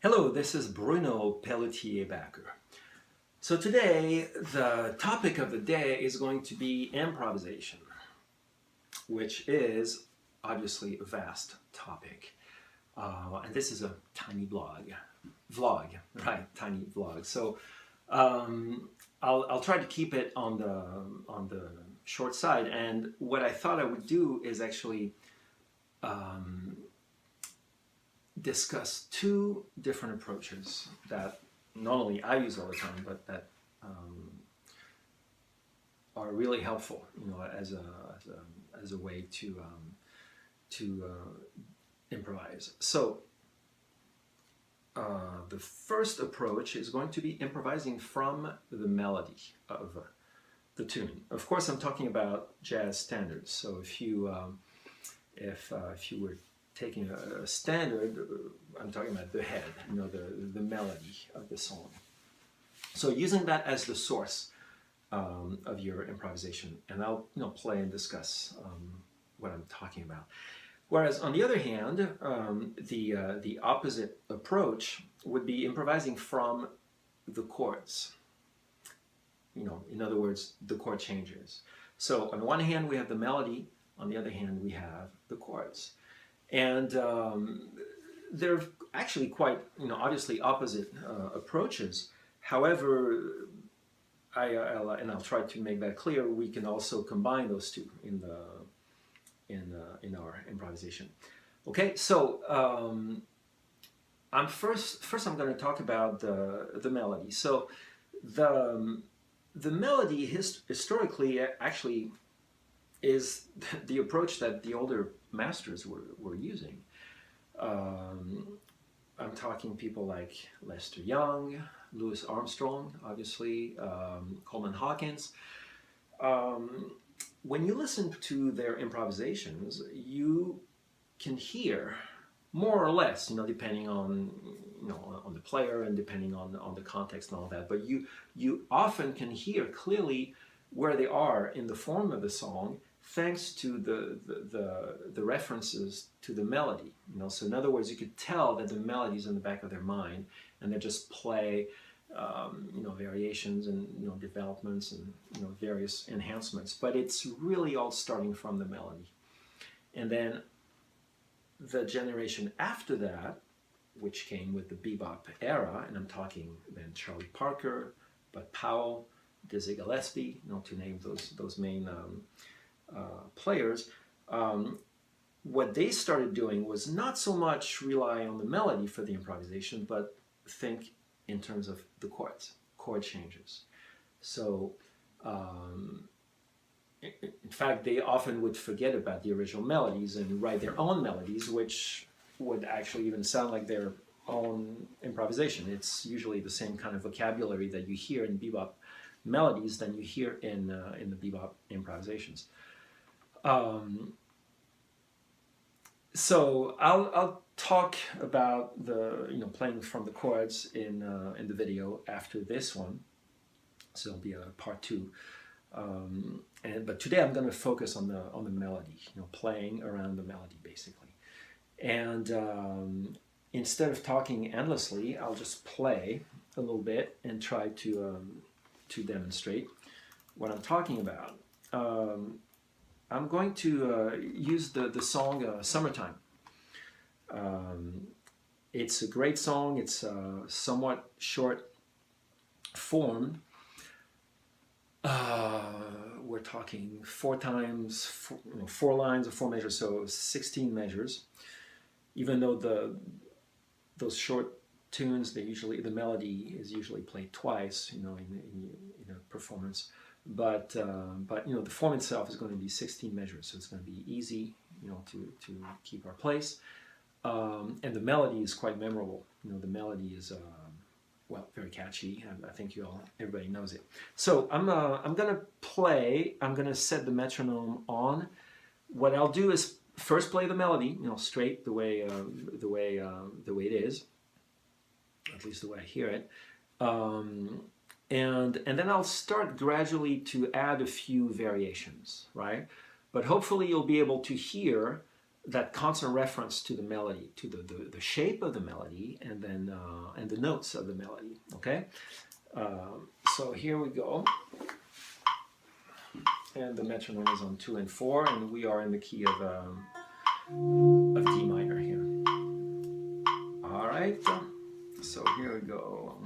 Hello, this is Bruno pelletier-bacquaert. So today, the topic of the day is going to be improvisation, which is obviously a vast topic. And this is a tiny vlog, right? Tiny vlog. So I'll try to keep it on the short side. And what I thought I would do is actually discuss two different approaches that not only I use all the time, but that are really helpful, as a way to improvise. So the first approach is going to be improvising from the melody of the tune. Of course, I'm talking about jazz standards. So if you were taking a standard, I'm talking about the head, the melody of the song. So using that as the source of your improvisation, and I'll play and discuss what I'm talking about. Whereas on the other hand, the opposite approach would be improvising from the chords. In other words, the chord changes. So on one hand we have the melody, on the other hand we have the chords. And they're actually quite, obviously opposite approaches. However, I'll try to make that clear. We can also combine those two in our improvisation. Okay, so I'm going to talk about the melody. So the melody historically actually is the approach that the older masters were using. I'm talking people like Lester Young, Louis Armstrong, obviously, Coleman Hawkins. When you listen to their improvisations, you can hear more or less, depending on on the player and depending on the context and all that. But you often can hear clearly where they are in the form of the song, thanks to the references to the melody. So in other words, you could tell that the melody is in the back of their mind, and they just play variations and developments and various enhancements. But it's really all starting from the melody. And then the generation after that, which came with the bebop era, and I'm talking then Charlie Parker, Bud Powell, Dizzy Gillespie, to name those main players. What they started doing was not so much rely on the melody for the improvisation, but think in terms of the chord changes. So in fact, they often would forget about the original melodies and write their own melodies, which would actually even sound like their own improvisation. It's usually the same kind of vocabulary that you hear in bebop melodies than you hear in the bebop improvisations. So I'll talk about the playing from the chords in the video after this one. So it'll be a part two. But today I'm going to focus on the melody, playing around the melody basically. And instead of talking endlessly, I'll just play a little bit and try to demonstrate what I'm talking about. I'm going to use the song Summertime. It's a great song. It's a somewhat short form. We're talking four lines of 4 measures, so 16 measures. Even though those short tunes, the melody is usually played twice, in a performance. But the form itself is going to be 16 measures, so it's going to be easy, to keep our place. And the melody is quite memorable. The melody is very catchy. I think everybody knows it. So I'm gonna play. I'm gonna set the metronome on. What I'll do is first play the melody, straight the way it is, at least the way I hear it. And then I'll start gradually to add a few variations, right? But hopefully you'll be able to hear that constant reference to the melody, to the shape of the melody, and then and the notes of the melody. Okay, so here we go, and the metronome is on 2 and 4, and we are in the key of D minor here. All right, so here we go.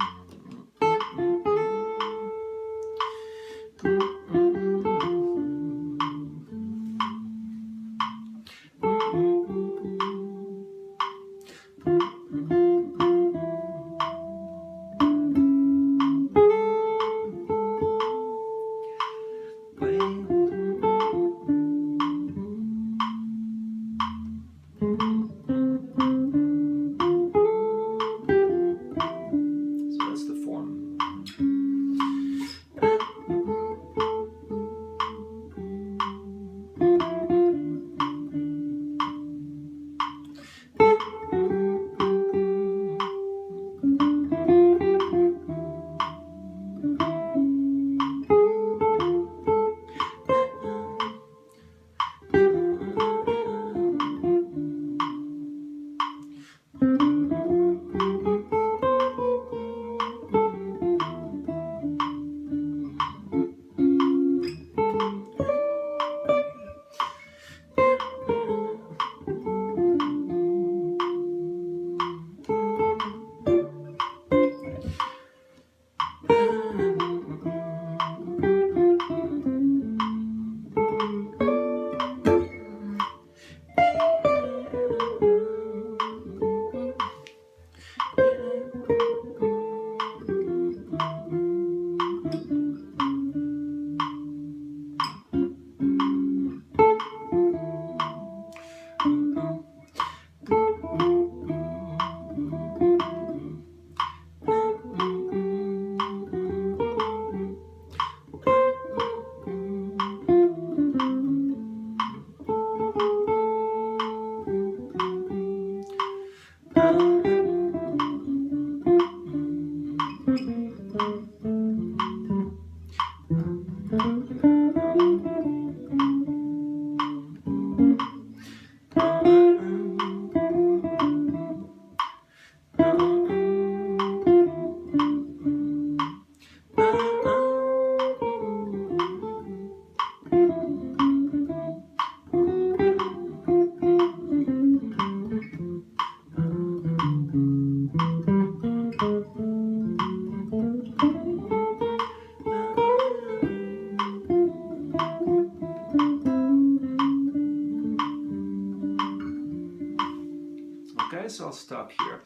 Okay, so I'll stop here.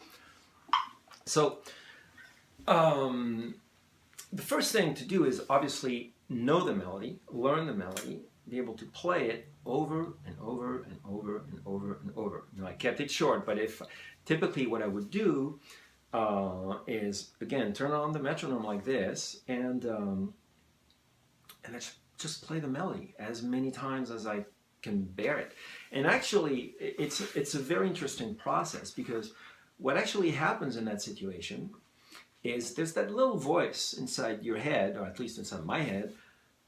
So the first thing to do is obviously know the melody, learn the melody, be able to play it over and over and over and over and over. You know, I kept it short, but if typically what I would do is again turn on the metronome like this, and let's just play the melody as many times as I can bear it. And actually, it's a very interesting process, because what actually happens in that situation is there's that little voice inside your head, or at least inside my head,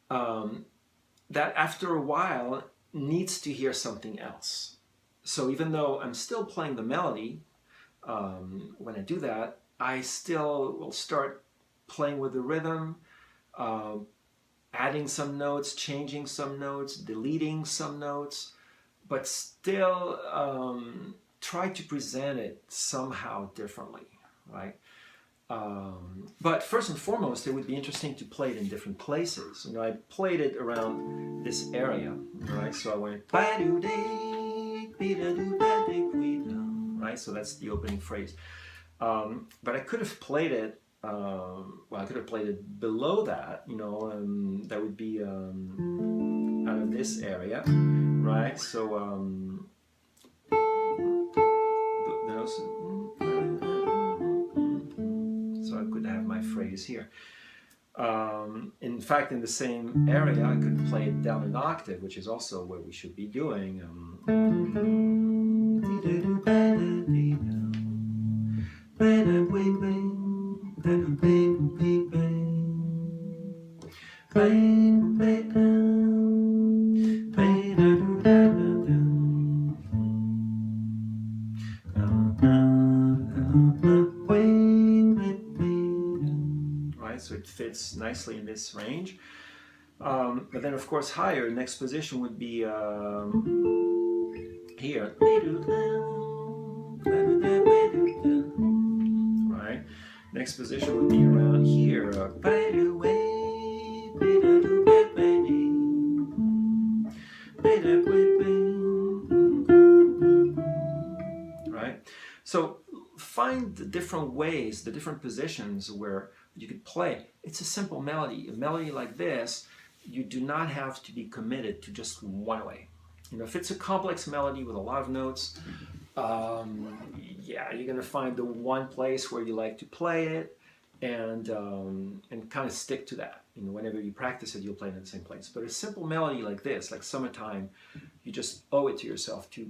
that after a while needs to hear something else. So even though I'm still playing the melody, when I do that, I still will start playing with the rhythm, adding some notes, changing some notes, deleting some notes, but still try to present it somehow differently, right? But first and foremost, it would be interesting to play it in different places. You know, I played it around this area, right? So I went, right? So that's the opening phrase. But I could have played it, well, I could have played it below that, you know, that would be out of this area, right? So, so I could have my phrase here. In fact, in the same area, I could play it down an octave, which is also what we should be doing. right? So it fits nicely in this range. But then, of course, higher. Next position would be here. Right? Next position would be around here. Right? So find the different ways, the different positions where you could play. It's a simple melody. A melody like this, you do not have to be committed to just one way. You know, if it's a complex melody with a lot of notes, yeah, you're going to find the one place where you like to play it, and kind of stick to that. You know, whenever you practice it, you'll play it in the same place. But a simple melody like this, like Summertime, you just owe it to yourself to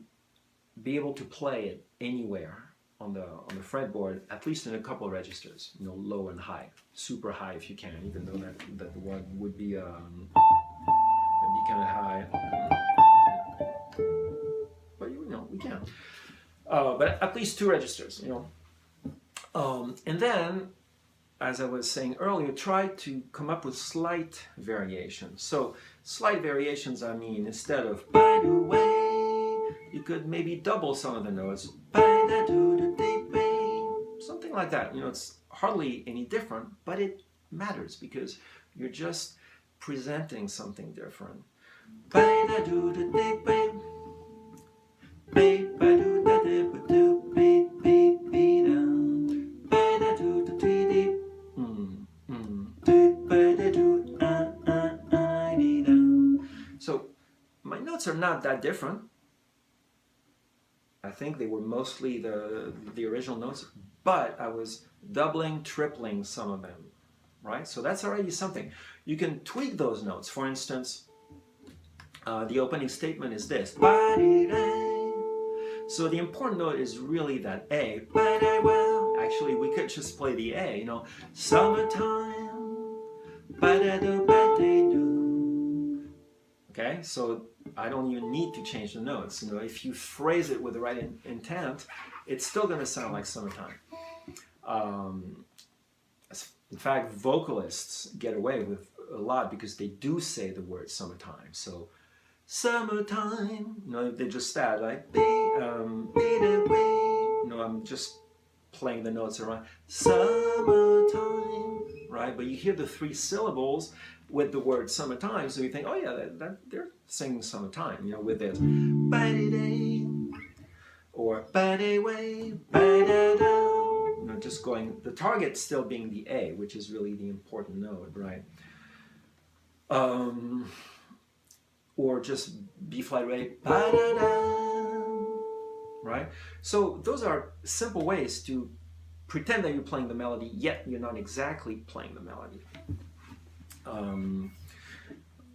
be able to play it anywhere on the fretboard, at least in a couple of registers. You know, low and high, super high if you can, even though that the one would be that'd be kind of high. But you know, we can. But at least 2 registers, you know. And then, as I was saying earlier, try to come up with slight variations. So slight variations, I mean, instead of by the way, you could maybe double some of the notes. Something like that. You know, it's hardly any different, but it matters because you're just presenting something different. So my notes are not that different. I think they were mostly the original notes, but I was doubling, tripling some of them, right? So that's already something. You can tweak those notes. For instance, the opening statement is this. So the important note is really that A. Actually, we could just play the A, you know. Summertime. Okay, so I don't even need to change the notes. You know, if you phrase it with the right intent, it's still going to sound like Summertime. In fact, vocalists get away with a lot because they do say the word summertime. So, summertime, you know, they just that, like, you know, I'm just playing the notes around. Summertime, right? But you hear the 3 syllables with the word summertime, so you think, oh yeah, they're singing summertime, you know, with this. Or you know, just going, the target still being the A, which is really the important note, right? Or just B flat rate, right? So those are simple ways to pretend that you're playing the melody, yet you're not exactly playing the melody.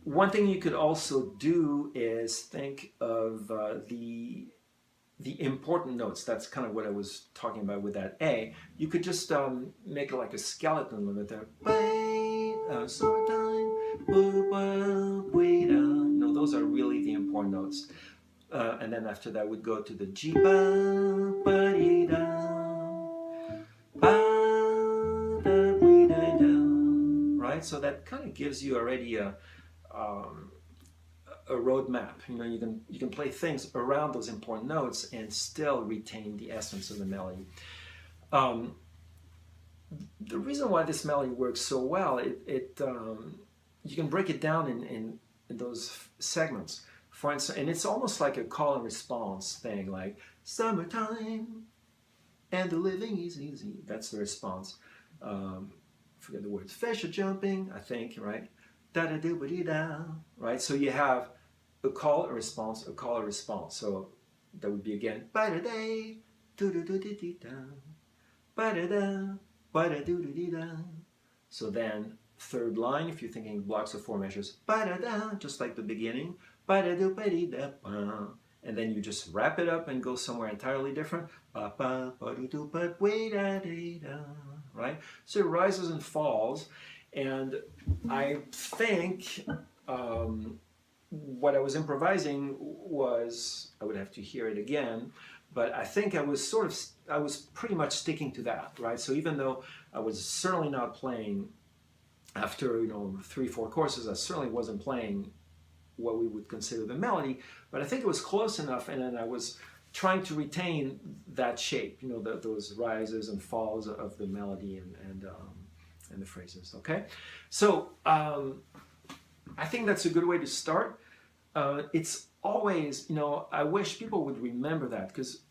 One thing you could also do is think of the important notes. That's kind of what I was talking about with that A. You could just make it like a skeleton of it there. No, those are really the important notes. And then after that, we'd go to the G. Right? So that kind of gives you already a roadmap. You know, you can play things around those important notes and still retain the essence of the melody. The reason why this melody works so well, you can break it down in those segments. For instance, and it's almost like a call and response thing, like summertime and the living is easy. That's the response. Forget the words. Fish are jumping, I think, right? Da-da-do-ba-dee-da, right? So you have a call, a response, a call, a response. So that would be again, ba-da-day, do-do-do-dee-dee-da, ba-da-da, ba-da-do-do-dee-da. So then, third line, if you're thinking blocks of 4 measures, ba-da-da, just like the beginning, ba-da-do-ba-dee-da, and then you just wrap it up and go somewhere entirely different, ba-ba-ba-do-do-ba-wee-da-dee-da. Right? So it rises and falls, and I think what I was improvising was, I would have to hear it again, But I think I was pretty much sticking to that, right? So even though I was certainly not playing after 3-4 courses, I certainly wasn't playing what we would consider the melody, but I think it was close enough, and then I was trying to retain that shape, those rises and falls of the melody and the phrases. Okay, so I think that's a good way to start. It's always, I wish people would remember that, because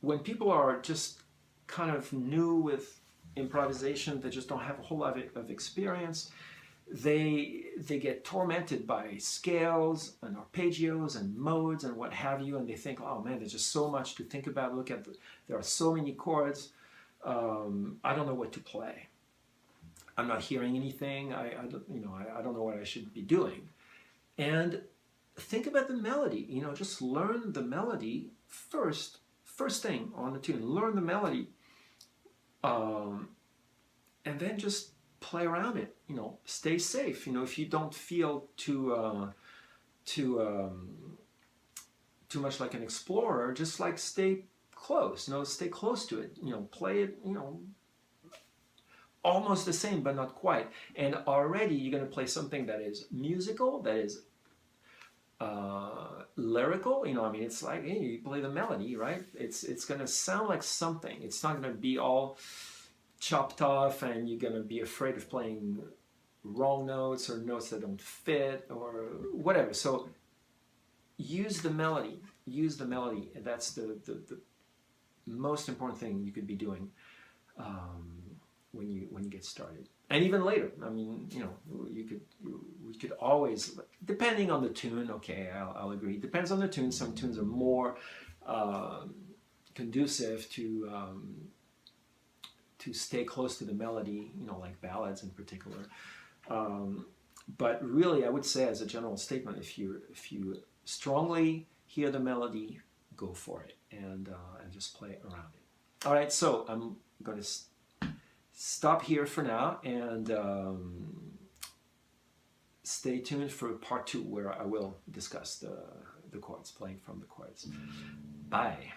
when people are just kind of new with improvisation, they just don't have a whole lot of experience, they get tormented by scales and arpeggios and modes and what have you, and they think, oh man, there's just so much to think about. There are so many chords. I don't know what to play. I'm not hearing anything. I don't know what I should be doing. And think about the melody. Just learn the melody first thing on the tune. Learn the melody, and then just play around it. Stay safe. If you don't feel too much like an explorer, just like stay close. Stay close to it. Play it. Almost the same, but not quite. And already you're going to play something that is musical, that is lyrical. It's like, hey, you play the melody, right? It's going to sound like something. It's not going to be all chopped off, and you're going to be afraid of playing wrong notes or notes that don't fit or whatever. So use the melody. Use the melody. And that's the most important thing you could be doing when you get started, and even later. We could always, depending on the tune. Okay, I'll agree. Depends on the tune. Some tunes are more conducive to stay close to the melody. Like ballads in particular. But really, I would say, as a general statement, if you strongly hear the melody, go for it and just play around it. All right, so I'm going to stop here for now, and stay tuned for part 2, where I will discuss the chords, playing from the chords. Bye.